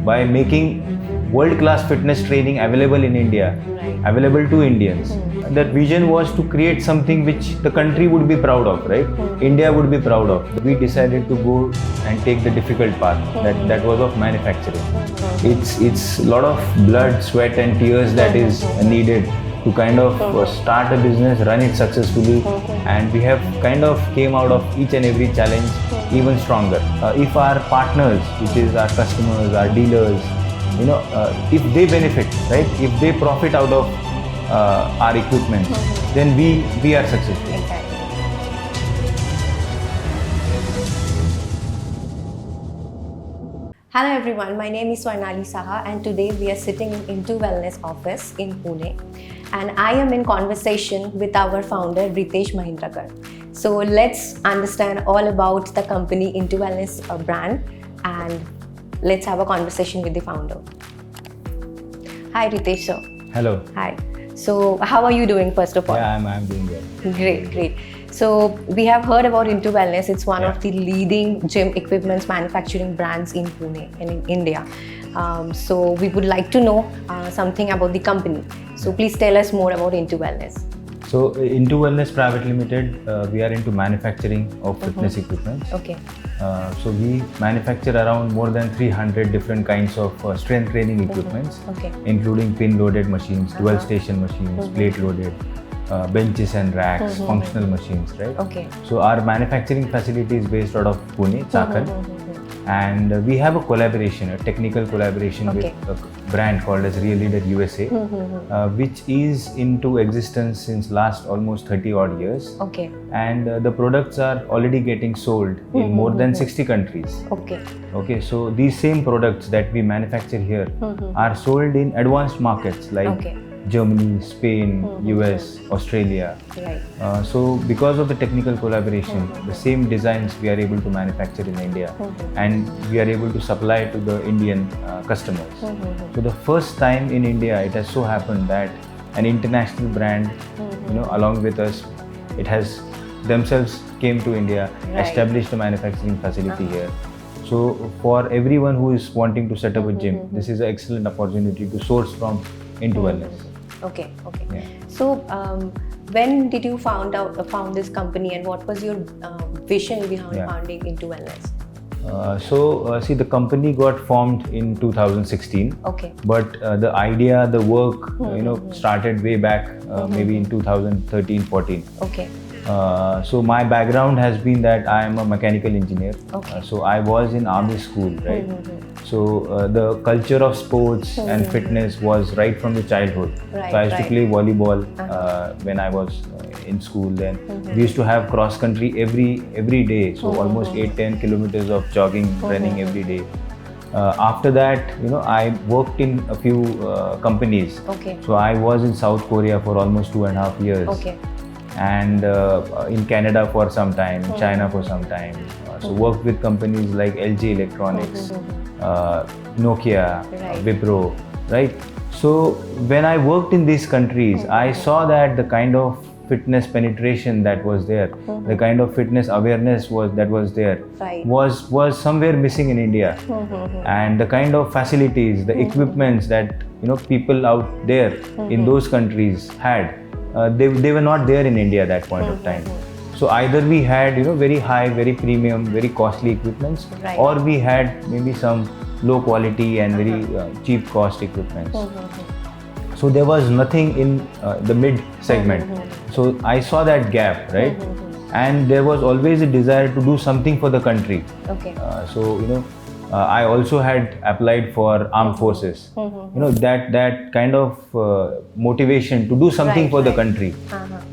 by making world-class fitness training available in India, available to Indians. That vision was to create something which the country would be proud of, right? India would be proud of. We decided to go and take the difficult path that was of manufacturing. It's a lot of blood, sweat and tears that is needed to kind of start a business, run it successfully, and we have kind of came out of each and every challenge even stronger. If our partners, which is our customers, our dealers, if they benefit, right? If they profit out of our equipment, then we are successful. Hello everyone, my name is Swarnali Saha and today we are sitting in Intowellness office in Pune and I am in conversation with our founder Ritesh Mahindrakar. So let's understand all about the company Intowellness brand and let's have a conversation with the founder. Hi Ritesh sir. Hello. Hi. So how are you doing first of all? Yeah, I'm doing well. Great. So we have heard about Intowellness. It's one of the leading gym equipments manufacturing brands in Pune and in India. So we would like to know something about the company. So please tell us more about Intowellness. So Intowellness Private Limited, we are into manufacturing of fitness equipment. Okay. So we manufacture around more than 300 different kinds of strength training equipments, including pin-loaded machines, dual station machines, plate-loaded, benches and racks, functional machines, right? Okay. So our manufacturing facility is based out of Pune, Chakan, and we have a collaboration, a technical collaboration with a brand called as Real Leader USA, which is into existence since last almost 30 odd years. Okay. And the products are already getting sold in more than 60 countries. Okay, so these same products that we manufacture here are sold in advanced markets like Germany, Spain, US, Australia. Right. So because of the technical collaboration, the same designs we are able to manufacture in India and we are able to supply to the Indian customers. So the first time in India, it has so happened that an international brand, along with us, it has themselves came to India, established a manufacturing facility here. So for everyone who is wanting to set up a gym, this is an excellent opportunity to source from Intowellness. Okay. Yeah. So when did you found this company and what was your vision behind founding Intowellness? See, the company got formed in 2016. Okay. But the idea, the work, started way back, maybe in 2013-14. Okay. So my background has been that I am a mechanical engineer. Okay. So I was in army school, right? So the culture of sports and fitness was right from the childhood. Right, so I used to play volleyball when I was in school. Then we used to have cross country every day. So almost 8-10 kilometers of jogging, running every day. After that, I worked in a few companies. Okay. So I was in South Korea for almost 2.5 years. Okay. And in Canada for some time, China for some time. So worked with companies like LG Electronics, Nokia, Wipro, right? So when I worked in these countries, I saw that the kind of fitness penetration that was there, the kind of fitness awareness that was there, was somewhere missing in India. And the kind of facilities, the equipments that people out there in those countries had, they were not there in India at that point of time. So either we had very high, very premium, very costly equipments, or we had maybe some low quality and very cheap cost equipments. So there was nothing in the mid segment. So I saw that gap, right? And there was always a desire to do something for the country. Okay. I also had applied for armed forces. That kind of motivation to do something for the country.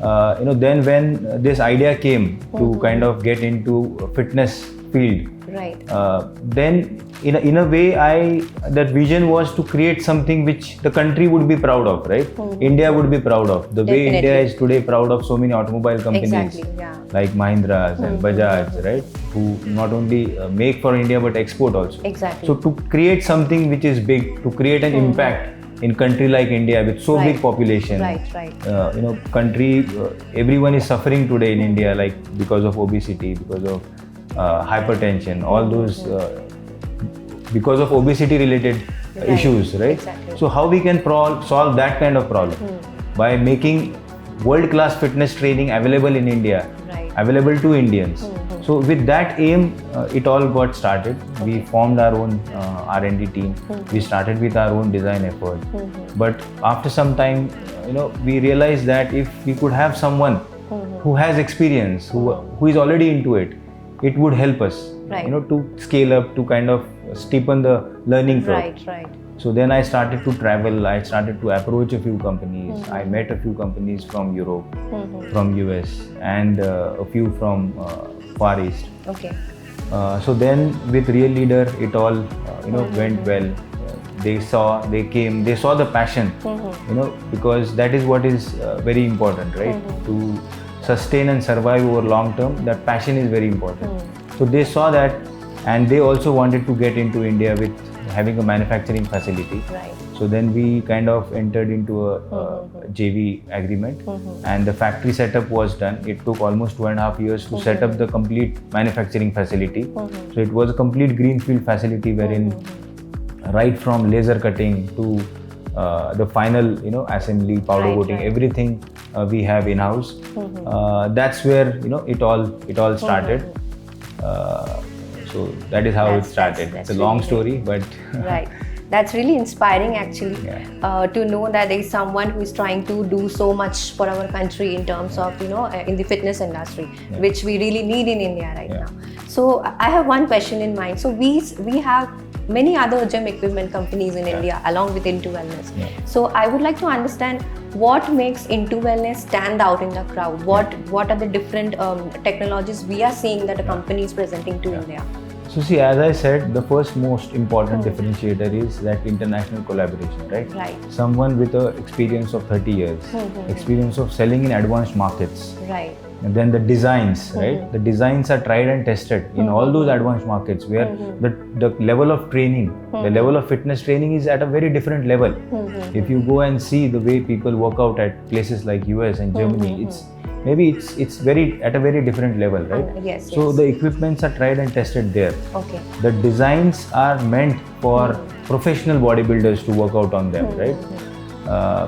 Then when this idea came to kind of get into fitness field, then in a way that vision was to create something which the country would be proud of, right? India would be proud of. The way India is today proud of so many automobile companies like Mahindras and Bajaj, right? Who not only make for India but export also. So to create something which is big, to create an impact in country like India with so big population, country, everyone is suffering today in India, like because of obesity, because of hypertension, all those because of obesity related issues, right? Exactly. So how we can solve that kind of problem? By making world class fitness training available in India, Right. available to Indians. So with that aim, it all got started. We formed our own R&D team. We started with our own design effort. But after some time, we realized that if we could have someone who has experience, who is already into it, it would help us, Right. to scale up, to kind of steepen the learning curve. Right, right. So then I started to travel. I started to approach a few companies. I met a few companies from Europe, from US, and a few from Far East. Okay. So then with Real Leader, it all went well. They saw the passion, because that is what is very important, right? To sustain and survive over long term, that passion is very important. So they saw that, and they also wanted to get into India with having a manufacturing facility. Right. So then we kind of entered into a JV agreement, and the factory setup was done. It took almost 2.5 years to set up the complete manufacturing facility. So it was a complete greenfield facility wherein right from laser cutting to the final assembly, powder coating, everything we have in-house. That's where it all started. So that is how it started. It's a long story, but right. That's really inspiring actually, to know that there is someone who is trying to do so much for our country in terms of in the fitness industry, which we really need in India right now. So I have one question in mind. So we have many other gym equipment companies in India along with Into Wellness. So I would like to understand what makes Into Wellness stand out in the crowd. What are the different technologies we are seeing that a company is presenting to India? So see, as I said, the first most important differentiator is that international collaboration, right? Right. Someone with an experience of 30 years, experience of selling in advanced markets. Right. And then the designs, right? The designs are tried and tested in all those advanced markets where the level of training, the level of fitness training is at a very different level. If you go and see the way people work out at places like US and Germany, it's very at a very different level, right? Yes. So the equipments are tried and tested there. Okay. The designs are meant for professional bodybuilders to work out on them, right?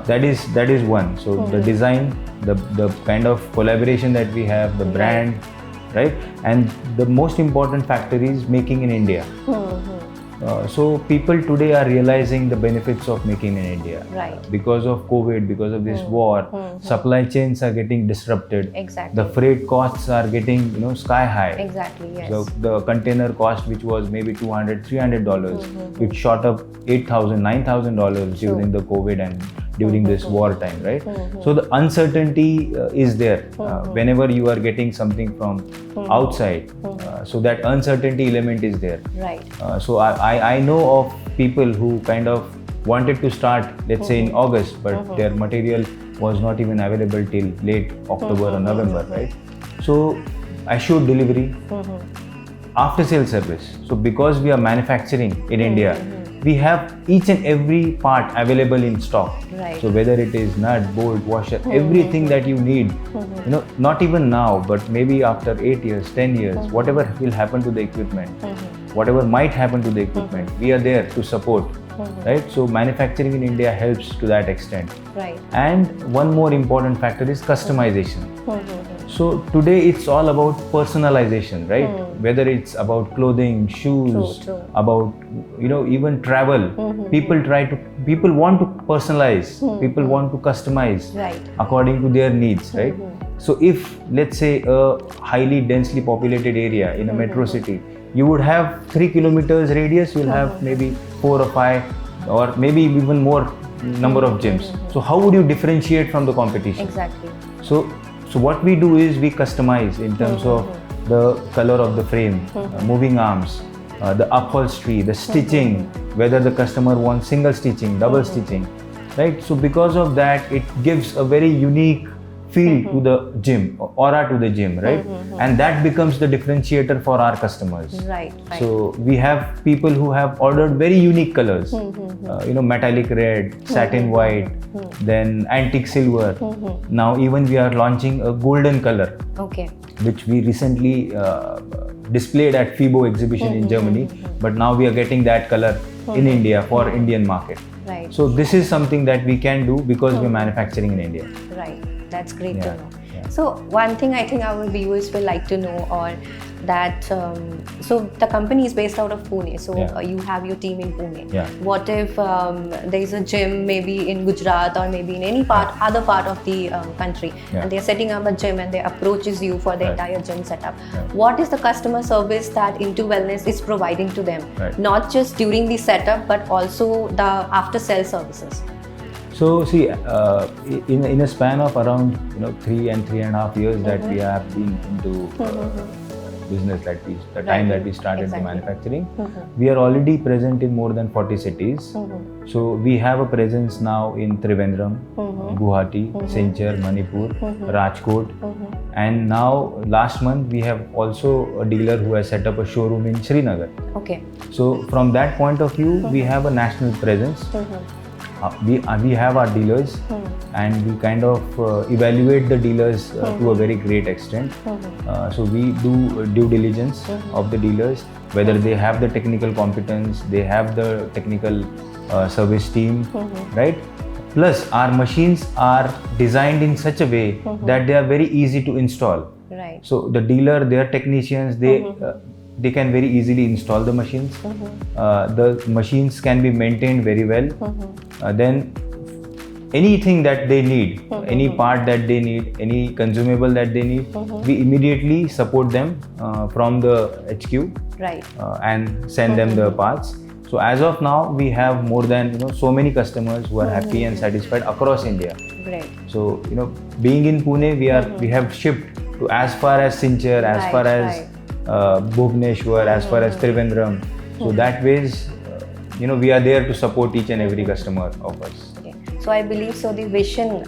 That is one. So the design, the kind of collaboration that we have, the brand, right? And the most important factor is making in India. So people today are realizing the benefits of making in India. Right. Because of COVID, because of this war, supply chains are getting disrupted. Exactly. The freight costs are getting sky high. Exactly. Yes. So the container cost, which was maybe $200, $300, it shot up $8,000, $9,000 during the COVID and during this war time, right? So the uncertainty is there whenever you are getting something from outside. So that uncertainty element is there. Right. So I know of people who kind of wanted to start, let's say in August, but their material was not even available till late October or November, right? So assured delivery, after sales service. So because we are manufacturing in India, we have each and every part available in stock. Right. So whether it is nut, bolt, washer, everything that you need, not even now, but maybe after 8 years, 10 years, whatever will happen to the equipment, whatever might happen to the equipment, we are there to support. Right? So manufacturing in India helps to that extent. Right. And one more important factor is customization. So today it's all about personalization, right? Whether it's about clothing, shoes, True. about even travel. People want to personalize. People want to customize according to their needs, right? So if let's say a highly densely populated area in a metro city, you would have 3 kilometers radius, you'll have maybe 4 or 5 or maybe even more number of gyms. So how would you differentiate from the competition? Exactly. So what we do is we customize in terms of the color of the frame, moving arms, the upholstery, the stitching, whether the customer wants single stitching, double stitching, right? So because of that, it gives a very unique feel to the gym, aura to the gym, right? And that becomes the differentiator for our customers. Right. So we have people who have ordered very unique colors, metallic red, satin white, then antique silver. Now even we are launching a golden color, Okay. which we recently displayed at FIBO exhibition in Germany, but now we are getting that color in India for Indian market. Right. So this is something that we can do because we're manufacturing in India. Right. That's great to Yeah, know. yeah. So one thing I think our viewers will like to know, or that so the company is based out of Pune. So Yeah. you have your team in Pune. Yeah. What if there is a gym maybe in Gujarat or maybe in any other part of the country, Yeah. and they're setting up a gym and they approaches you for the Right. entire gym setup? Yeah. What is the customer service that Into Wellness is providing to them? Right. Not just during the setup, but also the after sale services. So see, in a span of around 3 and 3.5 years that we have been into business, the time that we started the Exactly. manufacturing, we are already present in more than 40 cities. So we have a presence now in Trivandrum, Guwahati, Silchar, Manipur, Rajkot, and now last month we have also a dealer who has set up a showroom in Srinagar. Okay. So from that point of view, we have a national presence. We have our dealers, and we kind of evaluate the dealers to a very great extent. So we do due diligence of the dealers, whether they have the technical competence, they have the technical service team, right? Plus our machines are designed in such a way that they are very easy to install. Right. So the dealer, their technicians, they can very easily install the machines. The machines can be maintained very well. Then anything that they need, any part that they need, any consumable that they need, we immediately support them from the HQ Right. and send them the parts. So as of now, we have more than so many customers who are happy and satisfied across India. Great. So being in Pune, we have shipped to as far as Silchar, as Right, far as Bhubaneswar, as far as Trivandrum. So that ways, we are there to support each and every customer of us. Okay. So I believe so the vision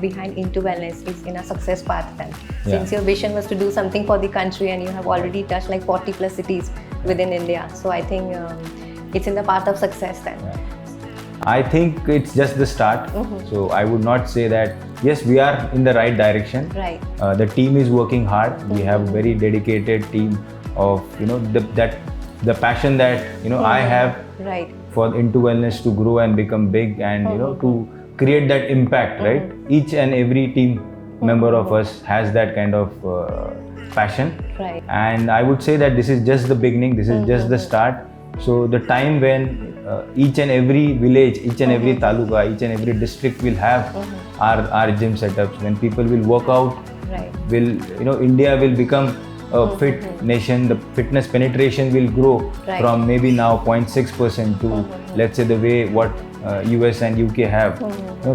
behind Into Wellness is in a success path then. Since your vision was to do something for the country and you have already touched like 40 plus cities within India. So I think it's in the path of success then. I think it's just the start. So I would not say that, yes, we are in the right direction. Right. The team is working hard. We have a very dedicated team of, the passion that, I have Right. for Into Wellness to grow and become big and, to create that impact, right? Each and every team member of us has that kind of passion. Right. And I would say that this is just the beginning, this is just the start. So the time when each and every village, each and every taluka, each and every district will have our gym setups, when people will work out, Right. India will become a fit nation. The fitness penetration will grow Right. from maybe now 0.6% to let's say the way what US and UK have.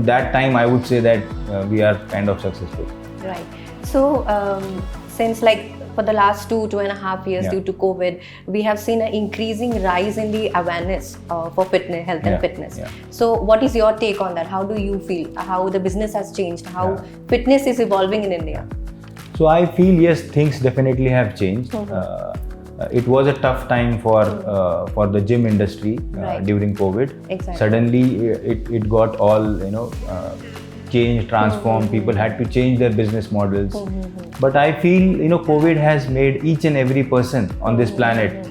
That time I would say that we are kind of successful. Right. So since like for the last 2.5 years Yeah. due to COVID, we have seen an increasing rise in the awareness for fitness, health and Yeah. fitness. Yeah. So what is your take on that? How do you feel? How the business has changed? How fitness is evolving in India? So I feel yes, things definitely have changed. It was a tough time for the gym industry Right. during COVID. Exactly. Suddenly it got all changed, transformed. People had to change their business models. But I feel COVID has made each and every person on this planet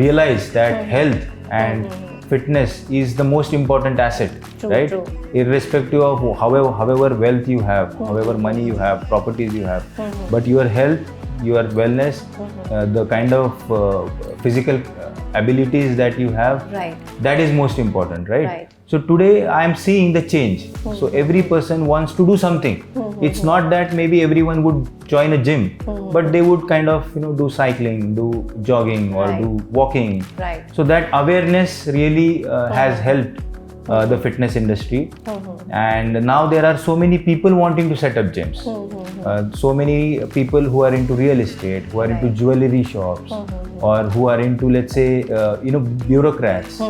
realize that health and fitness is the most important asset. True, right? true. Irrespective of however wealth you have, however money you have, properties you have, but your health, your wellness, the kind of physical abilities that you have, Right. that is most important, right? Right. So today I am seeing the change. So every person wants to do something. It's not that maybe everyone would join a gym, but they would kind of do cycling, do jogging, or Right. do walking. Right. So that awareness really has helped the fitness industry. And now there are so many people wanting to set up gyms. So many people who are into real estate, who are into jewelry shops, or who are into, let's say, bureaucrats.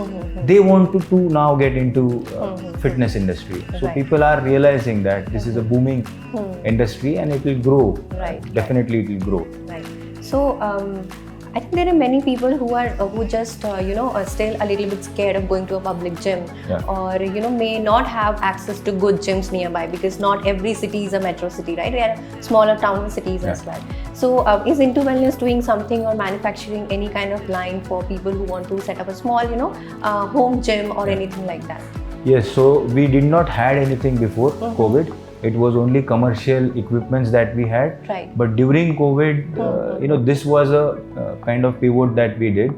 They want to now get into fitness industry. So Right. people are realizing that this is a booming industry and it will grow. Right. Definitely it will grow. Right. So I think there are many people who just still a little bit scared of going to a public gym, Yeah. or may not have access to good gyms nearby, because not every city is a metro city, right? There are smaller town cities as Yeah. well. So is Into Wellness doing something or manufacturing any kind of line for people who want to set up a small home gym or anything like that? Yes, so we did not had anything before COVID. It was only commercial equipments that we had. Right. But during COVID, this was a kind of pivot that we did,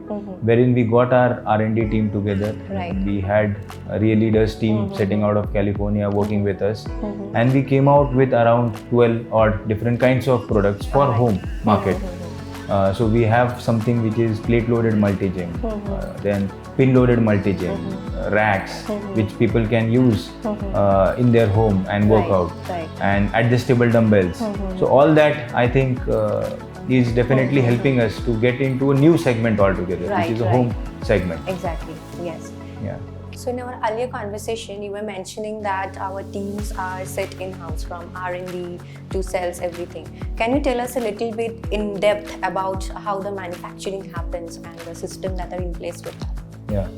wherein we got our R&D team together. Right. We had a real leaders team setting out of California working with us, and we came out with around 12 odd different kinds of products for home market. So we have something which is plate-loaded multi-gym, then pin-loaded multi-gym, racks which people can use in their home and work Right, out, right. and adjustable dumbbells. So all that I think is definitely helping us to get into a new segment altogether, Right, which is a right. home segment. Exactly. Yes. Yeah. So in our earlier conversation, you were mentioning that our teams are set in-house, from R&D to sales, everything. Can you tell us a little bit in depth about how the manufacturing happens and the system that are in place with that? Yeah.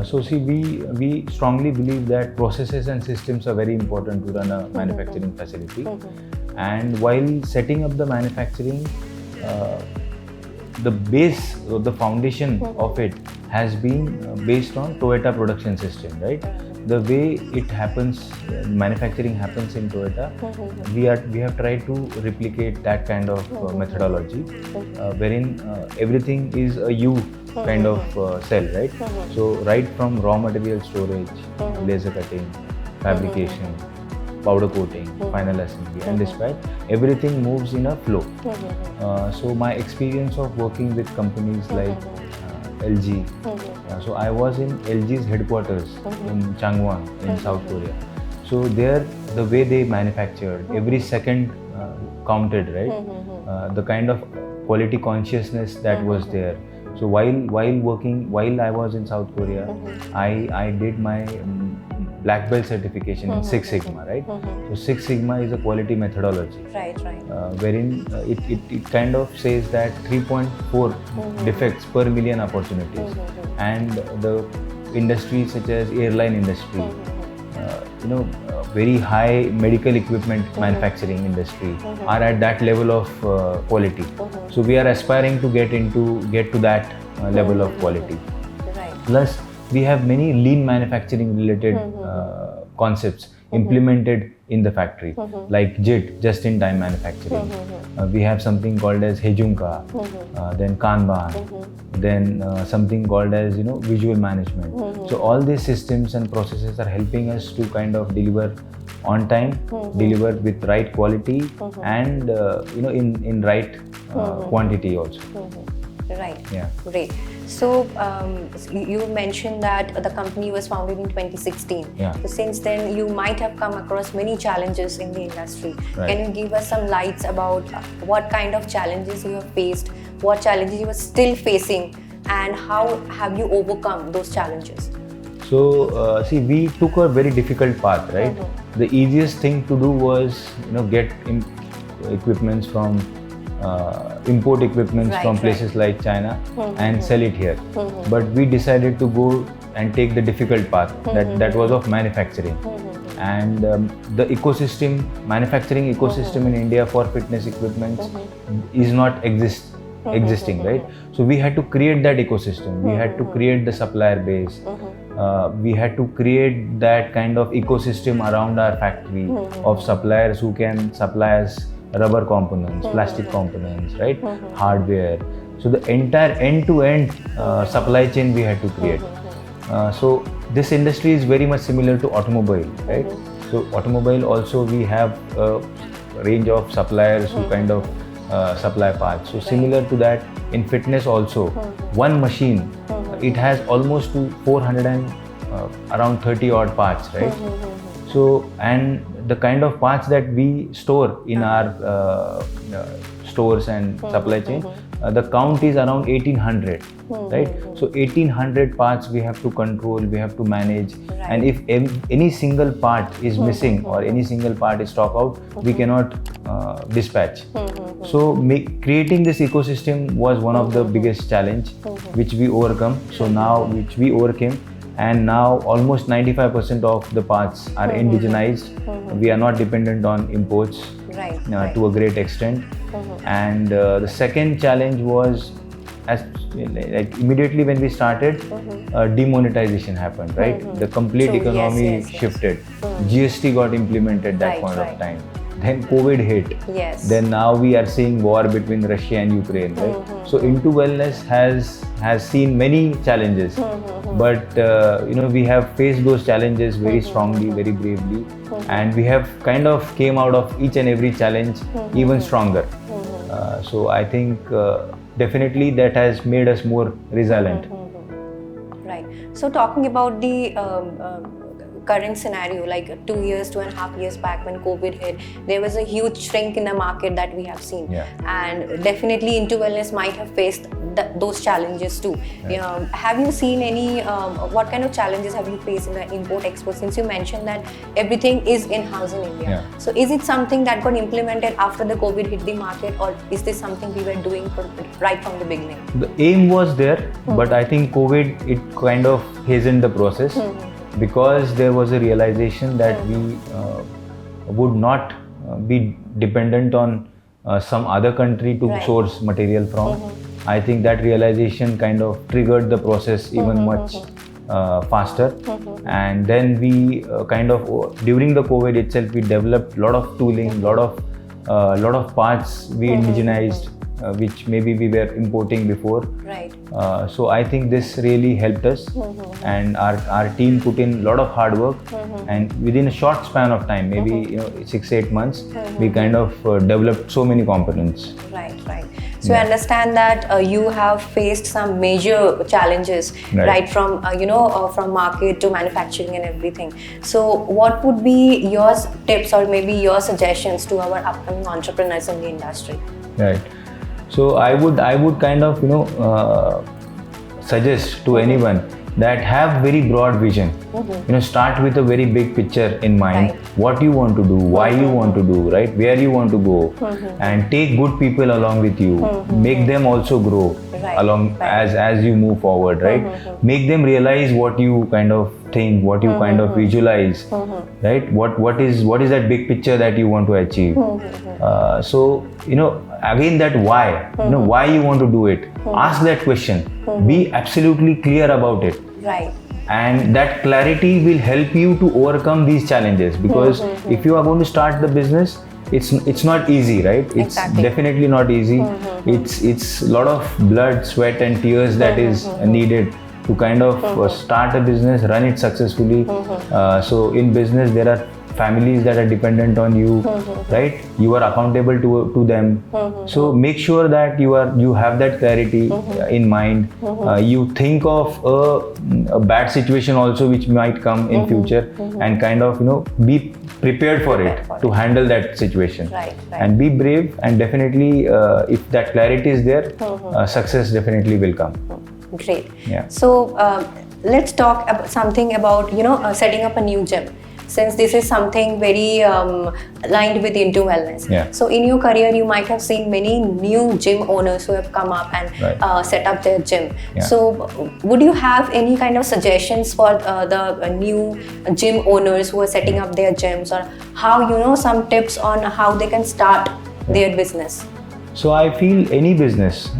So see, we strongly believe that processes and systems are very important to run a manufacturing facility. And while setting up the manufacturing, the base or the foundation of it has been based on Toyota production system, right? The way it happens, manufacturing happens in Toyota, we have tried to replicate that kind of methodology, wherein everything is a U kind of cell, right? So right from raw material storage, laser cutting, fabrication, powder coating, final assembly, and dispatch, everything moves in a flow. So my experience of working with companies like LG, so I was in LG's headquarters in Changwon in South Korea. So there, the way they manufactured, every second counted, right? The kind of quality consciousness that was there. So while I was in South Korea, I did my black belt certification in Six Sigma, right? So Six Sigma is a quality methodology, Right. wherein it kind of says that 3.4 defects per million opportunities, and the industries such as airline industry, very high medical equipment manufacturing industry are at that level of quality. So we are aspiring to get to that level of quality. Right. Plus, we have many lean manufacturing related concepts implemented in the factory, like JIT, just-in-time manufacturing. We have something called as Hejunka, then Kanban, then something called as visual management. So all these systems and processes are helping us to kind of deliver on time, deliver with right quality, and in right quantity also. Right. Yeah. Great. So you mentioned that the company was founded in 2016. Yeah. So since then, you might have come across many challenges in the industry. Right. Can you give us some lights about what kind of challenges you have faced, what challenges you are still facing, and how have you overcome those challenges? So see, we took a very difficult path, right? The easiest thing to do was get equipments from import equipments from places like China and sell it here. But we decided to go and take the difficult path that was of manufacturing. And the manufacturing ecosystem in India for fitness equipment is not existing, right? So we had to create that ecosystem. We had to create the supplier base. We had to create that kind of ecosystem around our factory of suppliers who can supply us rubber components, plastic components, right? Hardware. So the entire end-to-end supply chain we had to create. So this industry is very much similar to automobile, right? So automobile also we have a range of suppliers who kind of supply parts. So similar to that, in fitness also, one machine, it has almost to 400 and around 30 odd parts, right? So, and the kind of parts that we store in our stores and supply chain, the count is around 1800, right? So 1800 parts we have to control, we have to manage, and if any single part is missing or any single part is stock out, we cannot dispatch. So creating this ecosystem was one of the biggest challenge which we overcome. So now which we overcame, and now almost 95% of the parts are indigenized. We are not dependent on imports to a great extent. And the second challenge was, like immediately when we started, demonetization happened, right? The complete economy shifted. GST got implemented that point of time. Then COVID hit. Then now we are seeing war between Russia and Ukraine, right? So Into Wellness has seen many challenges, but we have faced those challenges very strongly, very bravely, and we have kind of came out of each and every challenge even stronger. So I think definitely that has made us more resilient. Right. So talking about the current scenario, like 2.5 years back when COVID hit, there was a huge shrink in the market that we have seen. And definitely Into Wellness might have faced those challenges too. Have you seen any, what kind of challenges have you faced in the import-export, since you mentioned that everything is in-house in India? So is it something that got implemented after the COVID hit the market, or is this something we were doing right from the beginning? The aim was there, but I think COVID, it kind of hastened the process. Because there was a realization that we would not be dependent on some other country to source material from. I think that realization kind of triggered the process even much faster. And then we during the COVID itself, we developed a lot of tooling, lot of parts we indigenized, which maybe we were importing before. So I think this really helped us, and our team put in a lot of hard work, and within a short span of time, maybe 6-8 months, we kind of developed so many components. Right. So I understand that you have faced some major challenges, right from from market to manufacturing and everything. So what would be your tips or maybe your suggestions to our upcoming entrepreneurs in the industry? Right. So I would kind of suggest to anyone that have very broad vision. Start with a very big picture in mind. What you want to do, why you want to do, right? Where you want to go, and take good people along with you. Make them also grow along as you move forward, right? Make them realize what you kind of think, what you kind of visualize, right? What is that big picture that you want to achieve? So again, that why, why you want to do it. Ask that question. Be absolutely clear about it. And that clarity will help you to overcome these challenges, because if you are going to start the business, it's not easy, right? It's definitely not easy. It's a lot of blood, sweat and tears that is needed to kind of start a business, run it successfully. So in business, there are families that are dependent on you, right? You are accountable to them. So make sure that you have that clarity in mind. You think of a bad situation also which might come in future, and kind of be prepared for it to handle that situation. And be brave, and definitely if that clarity is there, success definitely will come. Great. So let's talk about something about setting up a new gym, since this is something very aligned with Into Wellness. So in your career, you might have seen many new gym owners who have come up and set up their gym. So would you have any kind of suggestions for the new gym owners who are setting up their gyms, or how, some tips on how they can start their business? So I feel any business,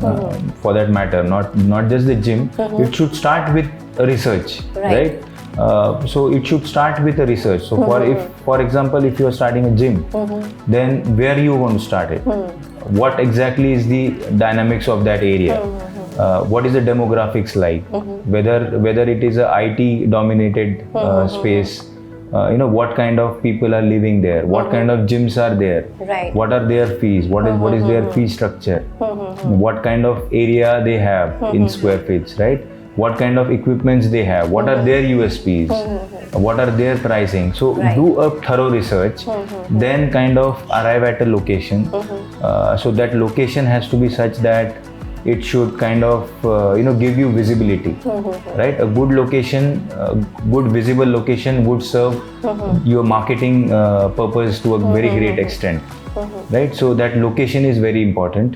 for that matter, not just the gym, it should start with research, right? So it should start with a research. So for example, if you are starting a gym, then where you want to start it? What exactly is the dynamics of that area? What is the demographics like? Whether it is a IT dominated space, what kind of people are living there? What kind of gyms are there? What are their fees? What is their fee structure? What kind of area they have in square feet, right? What kind of equipments they have, what are their USPs, what are their pricing. So do a thorough research, then kind of arrive at a location. So that location has to be such that it should kind of give you visibility, right? A good location, good visible location would serve your marketing purpose to a very great extent. Right, so that location is very important.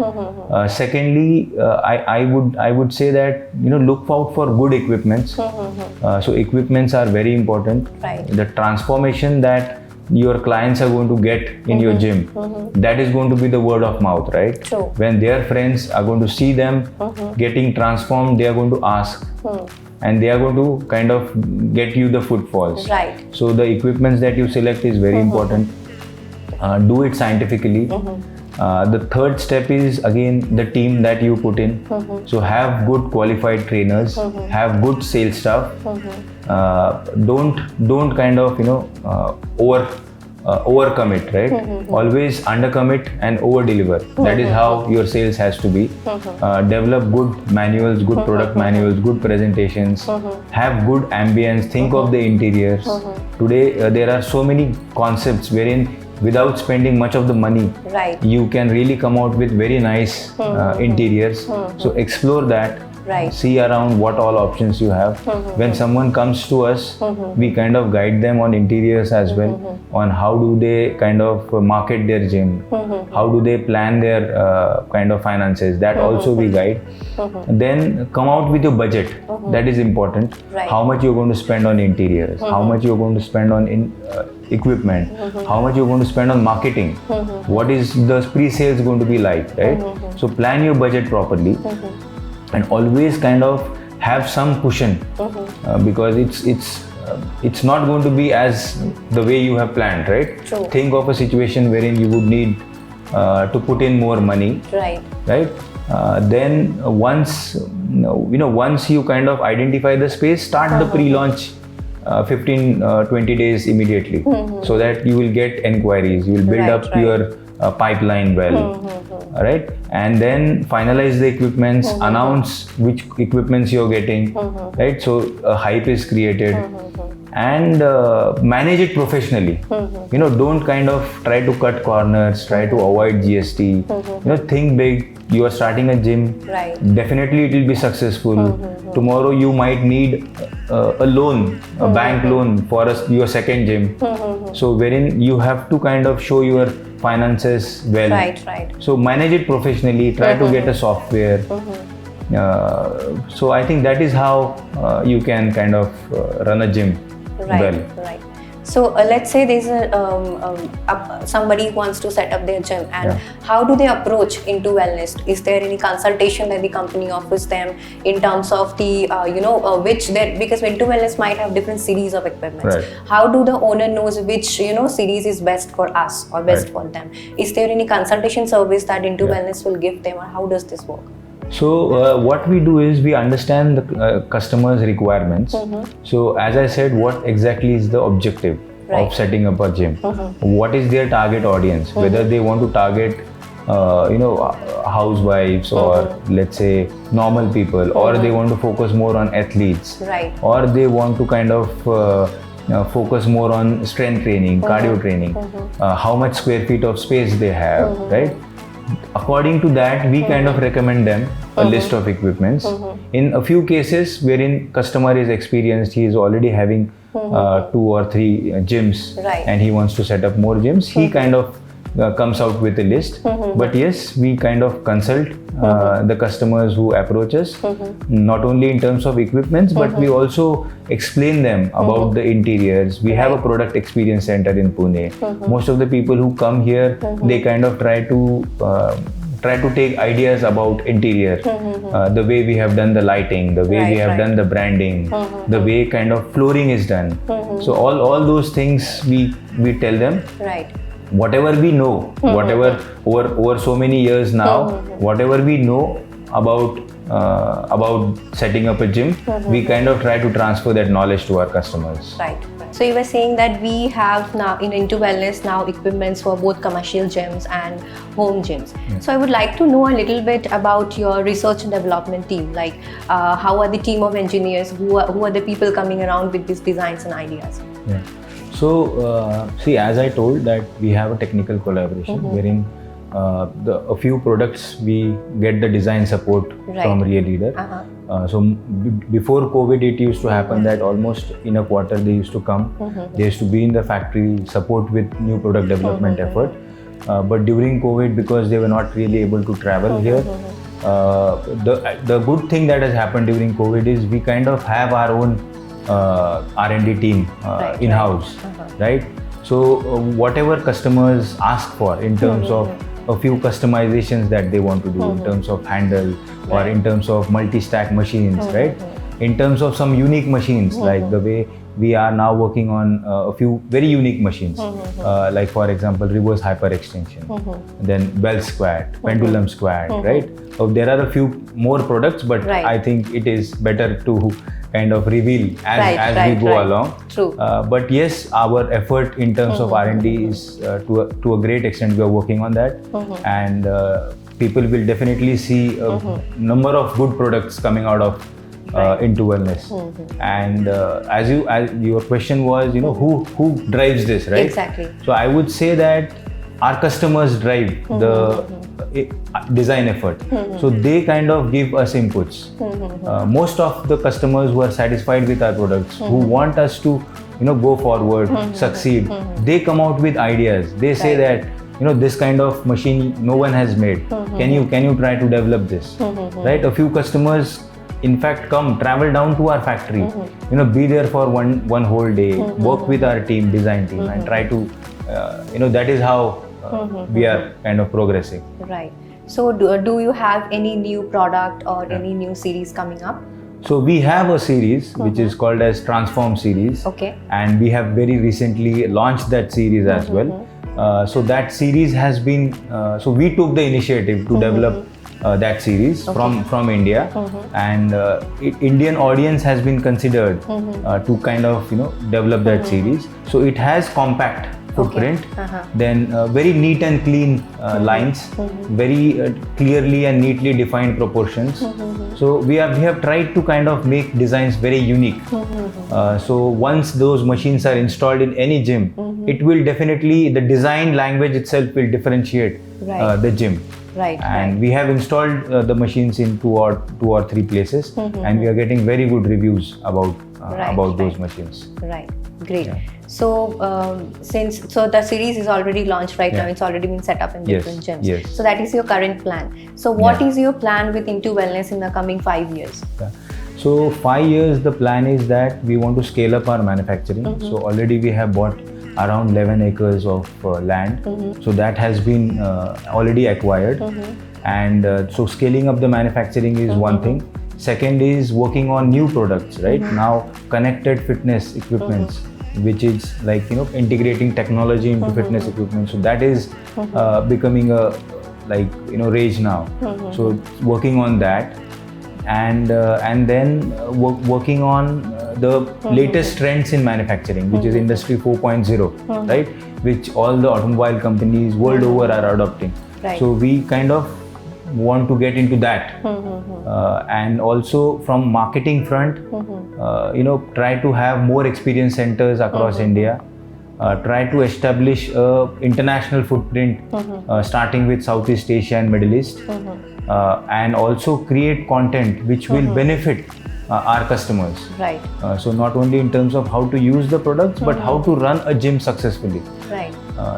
Secondly, I would say that look out for good equipments. So equipments are very important. Right. The transformation that your clients are going to get in your gym, that is going to be the word of mouth, right? True. When their friends are going to see them getting transformed, they are going to ask. And they are going to kind of get you the footfalls. Right. So the equipments that you select is very important. Do it scientifically. The third step is again the team that you put in. So have good qualified trainers, have good sales staff. Don't kind of overcommit, right? Always undercommit and over deliver. That is how your sales has to be. Develop good manuals, good product manuals, good presentations. Have good ambience. Think of the interiors. Today there are so many concepts wherein without spending much of the money, right, you can really come out with very nice interiors. So explore that. Right. See around what all options you have. When someone comes to us, we kind of guide them on interiors as well, on how do they kind of market their gym, how do they plan their kind of finances, that also we guide. Then come out with your budget. That is important. Right. How much you're going to spend on interiors, how much you're going to spend on equipment, how much you're going to spend on marketing, what is the pre-sales going to be like, right? So plan your budget properly. And always kind of have some cushion, because it's not going to be as the way you have planned, right? True. Think of a situation wherein you would need to put in more money, right? Then once you kind of identify the space, start the pre-launch 15-20 days immediately, so that you will get inquiries, you will build up your pipeline well. Right, and then finalize the equipments, announce which equipments you're getting, right? So a hype is created, and manage it professionally. Don't kind of try to cut corners, try to avoid GST. Think big. You are starting a gym, right? Definitely it will be successful. Tomorrow you might need a loan, a bank loan for your second gym. So wherein you have to kind of show your finances well. Right. So manage it professionally. Try to get a software. So I think that is how you can kind of run a gym well. Right. So let's say there's somebody who wants to set up their gym, and how do they approach into wellness? Is there any consultation that the company offers them in terms of the because into wellness might have different series of equipment. Right. How do the owner knows which series is best for us or best for them? Is there any consultation service that into wellness will give them, or how does this work? So what we do is we understand the customer's requirements. So as I said, what exactly is the objective of setting up a gym? What is their target audience? Whether they want to target housewives or let's say normal people, or they want to focus more on athletes, right? Or they want to kind of focus more on strength training, cardio training, how much square feet of space they have, right? According to that, we kind of recommend them a list of equipments. In a few cases wherein customer is experienced, he is already having 2 or 3 gyms, right, and he wants to set up more gyms, he kind of comes out with a list. But yes, we kind of consult the customers who approach us, not only in terms of equipments, but we also explain them about the interiors. We have a product experience center in Pune. Most of the people who come here, they kind of try to take ideas about interior, the way we have done the lighting, the way we have done the branding, the way kind of flooring is done. So all those things we tell them. Right. Whatever we know, whatever over so many years now, whatever we know about setting up a gym, we kind of try to transfer that knowledge to our customers. Right. So you were saying that we have now into wellness now equipments for both commercial gyms and home gyms. So I would like to know a little bit about your research and development team. Like how are the team of engineers? Who are the people coming around with these designs and ideas? Yeah. So see, as I told that we have a technical collaboration wherein a few products we get the design support from Real Leader. Before COVID, it used to happen that almost in a quarter they used to come. They used to be in the factory, support with new product development effort. But during COVID, because they were not really able to travel here, the good thing that has happened during COVID is we kind of have our own R&D team in-house, right? So whatever customers ask for in terms of a few customizations that they want to do in terms of handle or in terms of multi-stack machines, right? In terms of some unique machines, like the way we are now working on a few very unique machines, like for example, reverse hyperextension, then bell squat, pendulum squat, right? So there are a few more products, but I think it is better to kind of reveal as we go along. True. But yes, our effort in terms of R&D is to a great extent we are working on that, and people will definitely see a number of good products coming out of Into Wellness. And as your question was, who drives this, right? Exactly. So I would say that our customers drive the design effort. So they kind of give us inputs. Most of the customers who are satisfied with our products, who want us to go forward, succeed, they come out with ideas. They say that this kind of machine no one has made. Can you try to develop this? Right? A few customers in fact travel down to our factory, be there for one whole day, work with our design team, and try to that is how we are kind of progressing. Right. So do you have any new product or any new series coming up? So we have a series which is called as Transform series. Okay. And we have very recently launched that series as well. So that series has been, so we took the initiative to develop that series from India, and Indian audience has been considered to kind of develop that series. So it has compact footprint, then very neat and clean lines, very clearly and neatly defined proportions. So we have tried to kind of make designs very unique. So once those machines are installed in any gym, it will definitely, the design language itself will differentiate the gym. Right. And we have installed the machines in two or three places, and we are getting very good reviews about those machines. Right. Great. Yeah. So the series is already launched right now. It's already been set up in different gyms. Yes. So that is your current plan. So what is your plan with Into Wellness in the coming 5 years? Yeah. So 5 years, the plan is that we want to scale up our manufacturing. So already we have bought around 11 acres of land. So that has been already acquired. And so scaling up the manufacturing is one thing. Second is working on new products, right? Now connected fitness equipments, which is like integrating technology into fitness equipment. So that is becoming a rage now. So working on that, and then working on the latest trends in manufacturing, which is Industry 4.0, right? Which all the automobile companies world over are adopting. Right. So we kind of want to get into that, and also from marketing front, try to have more experience centers across India, try to establish a international footprint, starting with Southeast Asia and Middle East, and also create content which will benefit our customers. Right. So not only in terms of how to use the products, but how to run a gym successfully. Right.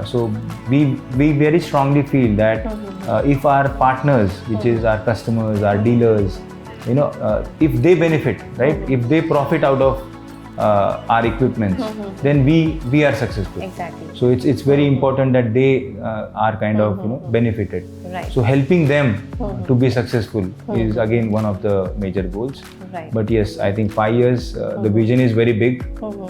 So we very strongly feel that if our partners, which is our customers, our dealers, if they benefit, right? If they profit out of our equipments, then we are successful. Exactly. So it's very important that they are kind of benefited. Right. So helping them to be successful is again one of the major goals. Right. But yes, I think 5 years, the vision is very big,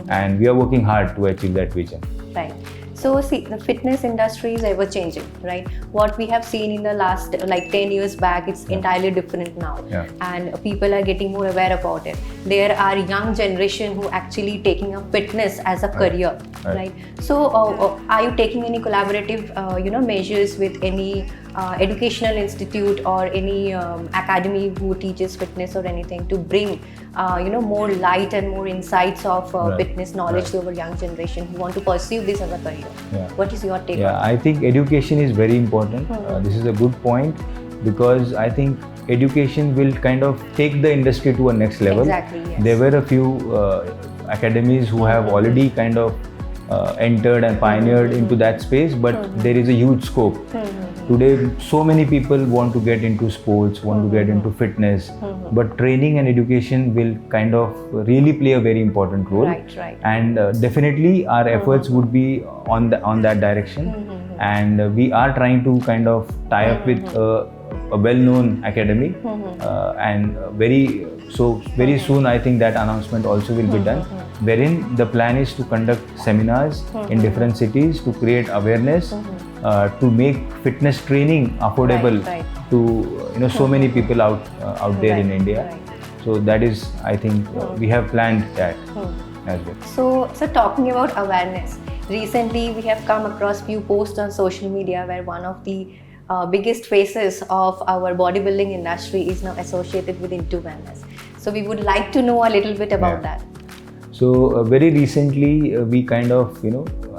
and we are working hard to achieve that vision. Right. So see, the fitness industry is ever changing, right? What we have seen in the last 10 years back, it's entirely different now. And people are getting more aware about it. There are young generation who actually taking up fitness as a career, right? So are you taking any collaborative, measures with any educational institute or any academy who teaches fitness or anything to bring more light and more insights of fitness knowledge to our young generation who want to pursue this as a career? What is your take on that? I think education is very important. This is a good point, because I think education will kind of take the industry to a next level. Exactly, yes. There were a few academies who have already kind of entered and pioneered into that space, but there is a huge scope. Today, so many people want to get into sports, want to get into fitness, but training and education will kind of really play a very important role. Right. And definitely our efforts would be on that direction. And we are trying to kind of tie up with a well-known academy, and very soon I think that announcement also will be done, wherein the plan is to conduct seminars in different cities to create awareness, to make fitness training affordable to so many people out there in India. So that is, I think, we have planned that as well. So talking about awareness, recently we have come across few posts on social media where one of the biggest faces of our bodybuilding industry is now associated with intowellness. So we would like to know a little bit about that. So very recently we kind of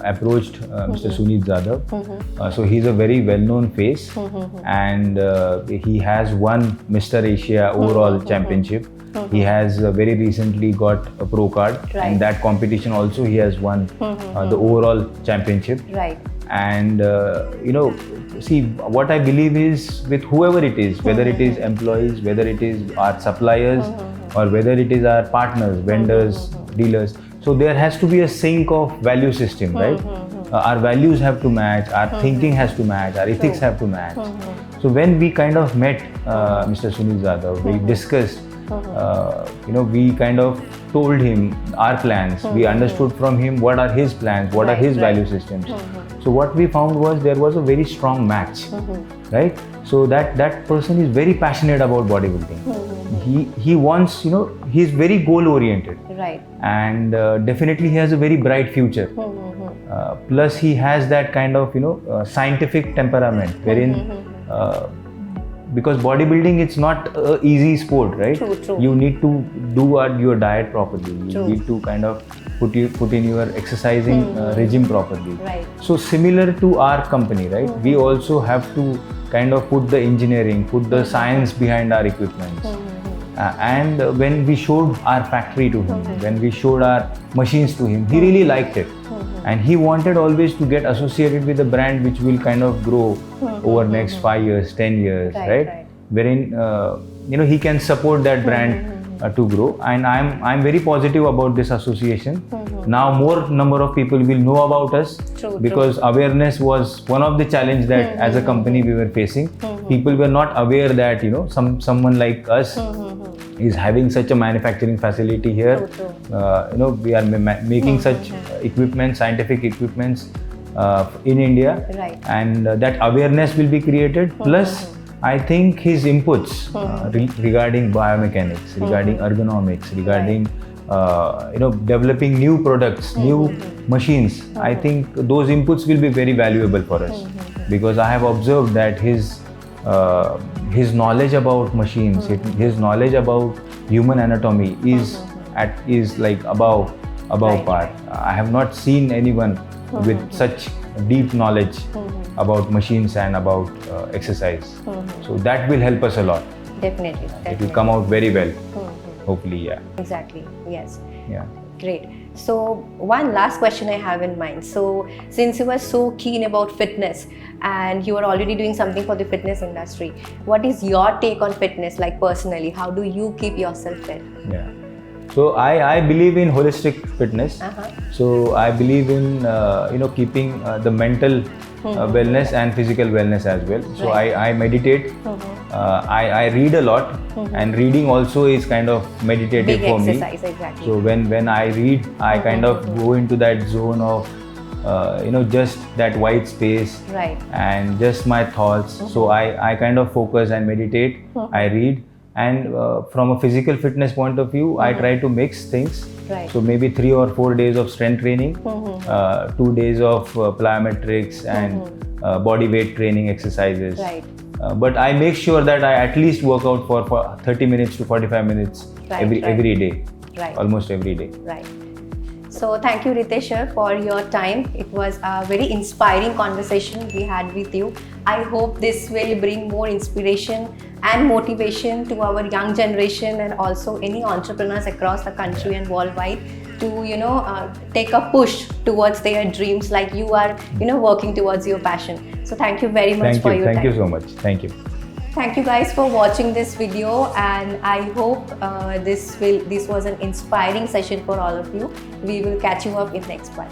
approached Mr. Sunit Jadhav. So he's a very well-known face, and he has won Mr. Asia overall championship. He has very recently got a pro card, and that competition also he has won the overall championship. And see, what I believe is, with whoever it is, whether it is employees, whether it is our suppliers, or whether it is our partners, vendors, dealers, so there has to be a sync of value system, right? Our values have to match, our thinking has to match, our ethics have to match. So when we kind of met Mr. Sunit Jadhav, we discussed, we kind of told him our plans. We understood from him what are his plans, what are his value systems. So what we found was there was a very strong match, right? So that person is very passionate about bodybuilding. He wants, he's very goal oriented, and definitely he has a very bright future. Plus he has that kind of scientific temperament, wherein because bodybuilding, it's not an easy sport, right? True. You need to do your diet properly. You need to kind of put in your exercising regime properly. So similar to our company, right? We also have to kind of put the engineering, put the science behind our equipment. And when we showed our factory to him, when we showed our machines to him, he really liked it. And he wanted always to get associated with a brand which will kind of grow over next 5 years, 10 years, right? Wherein he can support that brand to grow. And I'm very positive about this association. Now more number of people will know about us, because awareness was one of the challenge that as a company we were facing. People were not aware that someone like us is having such a manufacturing facility here. We are making such equipment, scientific equipments in India, and that awareness will be created. Plus, I think his inputs regarding biomechanics, regarding ergonomics, regarding developing new products, new machines, I think those inputs will be very valuable for us, because I have observed that his knowledge about machines, his knowledge about human anatomy is like above par. I have not seen anyone with such deep knowledge about machines and about exercise. So that will help us a lot. Definitely. It will come out very well. Hopefully, Exactly. Yes. Yeah. Great. So one last question I have in mind. So since you were so keen about fitness and you are already doing something for the fitness industry, what is your take on fitness, like personally? How do you keep yourself fit? Yeah. So I believe in holistic fitness. So I believe in keeping the mental wellness and physical wellness as well. So I meditate. I read a lot, and reading also is kind of meditative Big for exercise, me. Exactly. So when I read, I kind of go into that zone of just that white space and just my thoughts. So I kind of focus and meditate. I read, And from a physical fitness point of view, I try to mix things. Right. So maybe 3 or 4 days of strength training, 2 days of plyometrics and body weight training exercises. Right. But I make sure that I at least work out for 30 minutes to 45 minutes every day. Right. Almost every day. Right. So thank you, Ritesh sir, for your time. It was a very inspiring conversation we had with you. I hope this will bring more inspiration and motivation to our young generation and also any entrepreneurs across the country and worldwide to take a push towards their dreams like you are working towards your passion. So thank you very much for your time. Thank you so much. Thank you. Thank you guys for watching this video, and I hope this was an inspiring session for all of you. We will catch you up in next one.